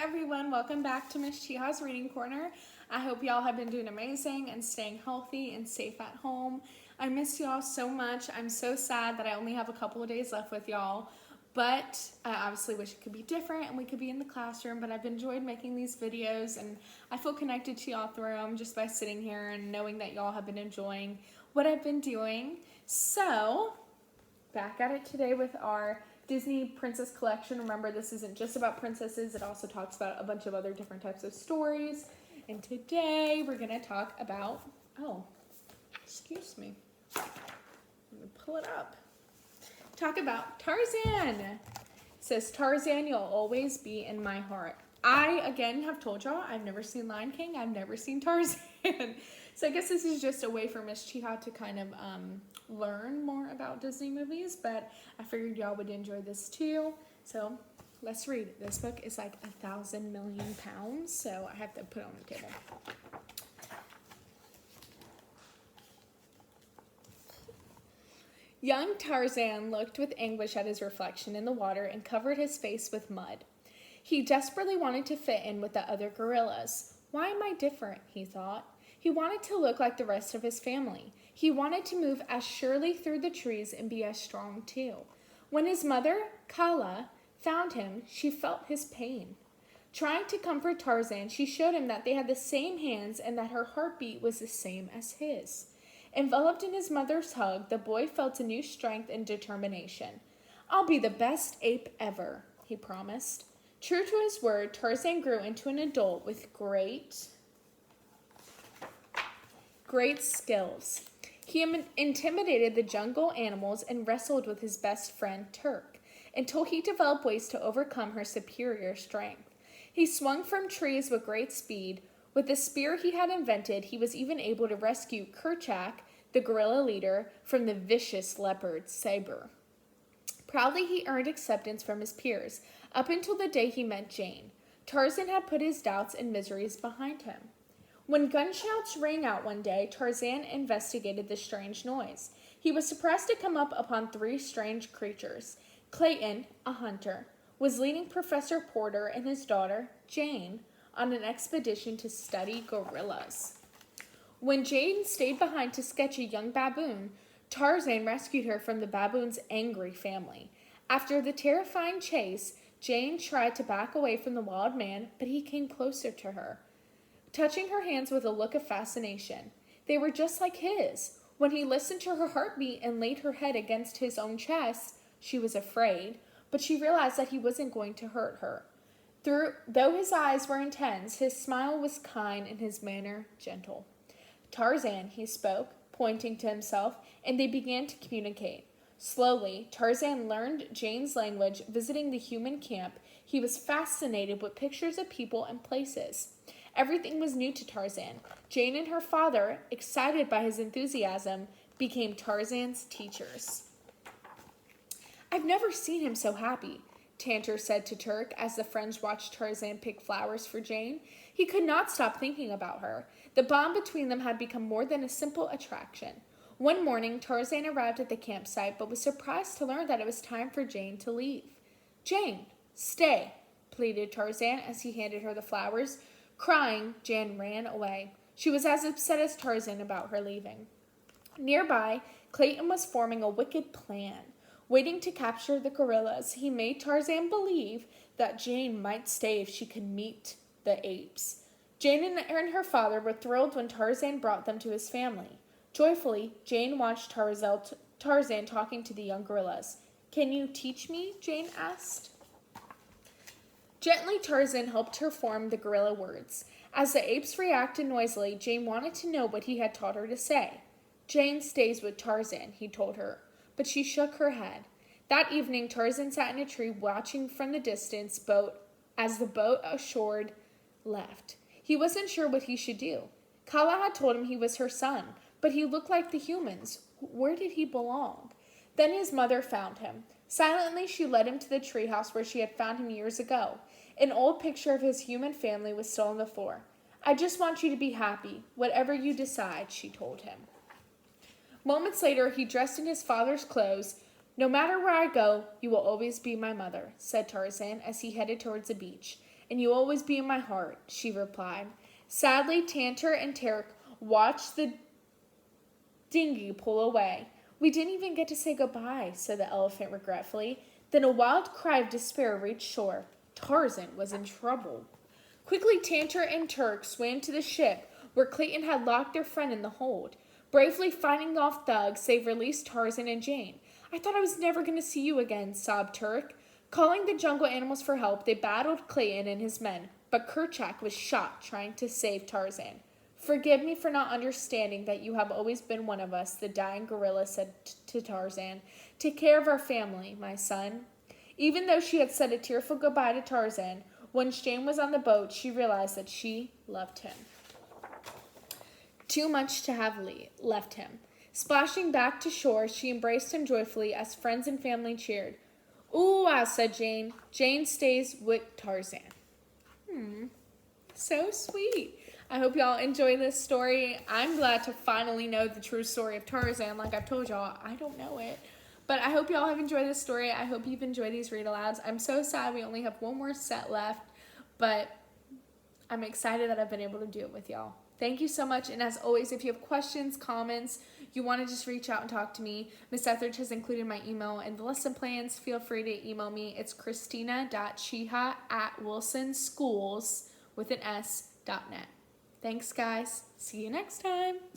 everyone, welcome back to Miss Chiha's Reading Corner. I hope y'all have been doing amazing and staying healthy and safe at home. I miss y'all so much. I'm so sad that I only have a couple of days left with y'all, but I obviously wish it could be different and we could be in the classroom, but I've enjoyed making these videos and I feel connected to y'all through them just by sitting here and knowing that y'all have been enjoying what I've been doing. So, back at it today with our Disney Princess Collection. Remember, this isn't just about princesses. It also talks about a bunch of other different types of stories. And today we're going to talk about, excuse me. Let me pull it up. Talk about Tarzan. It says, Tarzan, you'll always be in my heart. I, again, have told y'all, I've never seen Lion King. I've never seen Tarzan. So I guess this is just a way for Miss Chiha to kind of learn more about Disney movies, but I figured y'all would enjoy this too. So let's read. This book is like 1,000 million pounds, so I have to put it on the table. Young Tarzan looked with anguish at his reflection in the water and covered his face with mud. He desperately wanted to fit in with the other gorillas. Why am I different? He thought. He wanted to look like the rest of his family. He wanted to move as surely through the trees and be as strong too. When his mother, Kala, found him, she felt his pain. Trying to comfort Tarzan, she showed him that they had the same hands and that her heartbeat was the same as his. Enveloped in his mother's hug, the boy felt a new strength and determination. I'll be the best ape ever, he promised. True to his word, Tarzan grew into an adult with great skills. He intimidated the jungle animals and wrestled with his best friend, Turk, until he developed ways to overcome her superior strength. He swung from trees with great speed. With the spear he had invented, he was even able to rescue Kerchak, the gorilla leader, from the vicious leopard Saber. Proudly, he earned acceptance from his peers, up until the day he met Jane. Tarzan had put his doubts and miseries behind him. When gunshots rang out one day, Tarzan investigated the strange noise. He was surprised to come up upon three strange creatures. Clayton, a hunter, was leading Professor Porter and his daughter, Jane, on an expedition to study gorillas. When Jane stayed behind to sketch a young baboon, Tarzan rescued her from the baboon's angry family. After the terrifying chase, Jane tried to back away from the wild man, but he came closer to her, touching her hands with a look of fascination. They were just like his. When he listened to her heartbeat and laid her head against his own chest, she was afraid, but she realized that he wasn't going to hurt her. Though his eyes were intense, his smile was kind and his manner gentle. Tarzan, he spoke, pointing to himself, and they began to communicate. Slowly, Tarzan learned Jane's language. Visiting the human camp, he was fascinated with pictures of people and places. Everything was new to Tarzan. Jane and her father, excited by his enthusiasm, became Tarzan's teachers. I've never seen him so happy, Tantor said to Turk as the friends watched Tarzan pick flowers for Jane. He could not stop thinking about her. The bond between them had become more than a simple attraction. One morning, Tarzan arrived at the campsite but was surprised to learn that it was time for Jane to leave. Jane, stay, pleaded Tarzan as he handed her the flowers. Crying, Jane ran away. She was as upset as Tarzan about her leaving. Nearby, Clayton was forming a wicked plan. Waiting to capture the gorillas, he made Tarzan believe that Jane might stay if she could meet the apes. Jane and her father were thrilled when Tarzan brought them to his family. Joyfully, Jane watched Tarzan talking to the young gorillas. Can you teach me? Jane asked. Gently, Tarzan helped her form the gorilla words. As the apes reacted noisily, Jane wanted to know what he had taught her to say. Jane stays with Tarzan, he told her, but she shook her head. That evening, Tarzan sat in a tree watching from the distance as the boat ashore left. He wasn't sure what he should do. Kala had told him he was her son, but he looked like the humans. Where did he belong? Then his mother found him. Silently, she led him to the treehouse where she had found him years ago. An old picture of his human family was still on the floor. I just want you to be happy, whatever you decide, she told him. Moments later, he dressed in his father's clothes. No matter where I go, you will always be my mother, said Tarzan as he headed towards the beach. and you'll always be in my heart," she replied. Sadly, Tantor and Tarek watched the dinghy pull away. "We didn't even get to say goodbye," said the elephant regretfully. Then a wild cry of despair reached shore. Tarzan was in trouble. Quickly, Tantor and Turk swam to the ship where Clayton had locked their friend in the hold. Bravely fighting off thugs, they released Tarzan and Jane. "I thought I was never going to see you again," sobbed Turk. Calling the jungle animals for help, they battled Clayton and his men, but Kerchak was shot trying to save Tarzan. "Forgive me for not understanding that you have always been one of us," the dying gorilla said to Tarzan. "Take care of our family, my son." Even though she had said a tearful goodbye to Tarzan, when Jane was on the boat, she realized that she loved him too much to have left him. Splashing back to shore, she embraced him joyfully as friends and family cheered. "Ooh, wow," said Jane. Jane stays with Tarzan. So sweet. I hope y'all enjoy this story. I'm glad to finally know the true story of Tarzan. Like I've told y'all, I don't know it. But I hope y'all have enjoyed this story. I hope you've enjoyed these read-alouds. I'm so sad we only have one more set left, but I'm excited that I've been able to do it with y'all. Thank you so much, and as always, if you have questions, comments, you want to just reach out and talk to me, Miss Etheridge has included my email in the lesson plans. Feel free to email me. It's christina.chiha@wilsonschools.net. Thanks, guys. See you next time.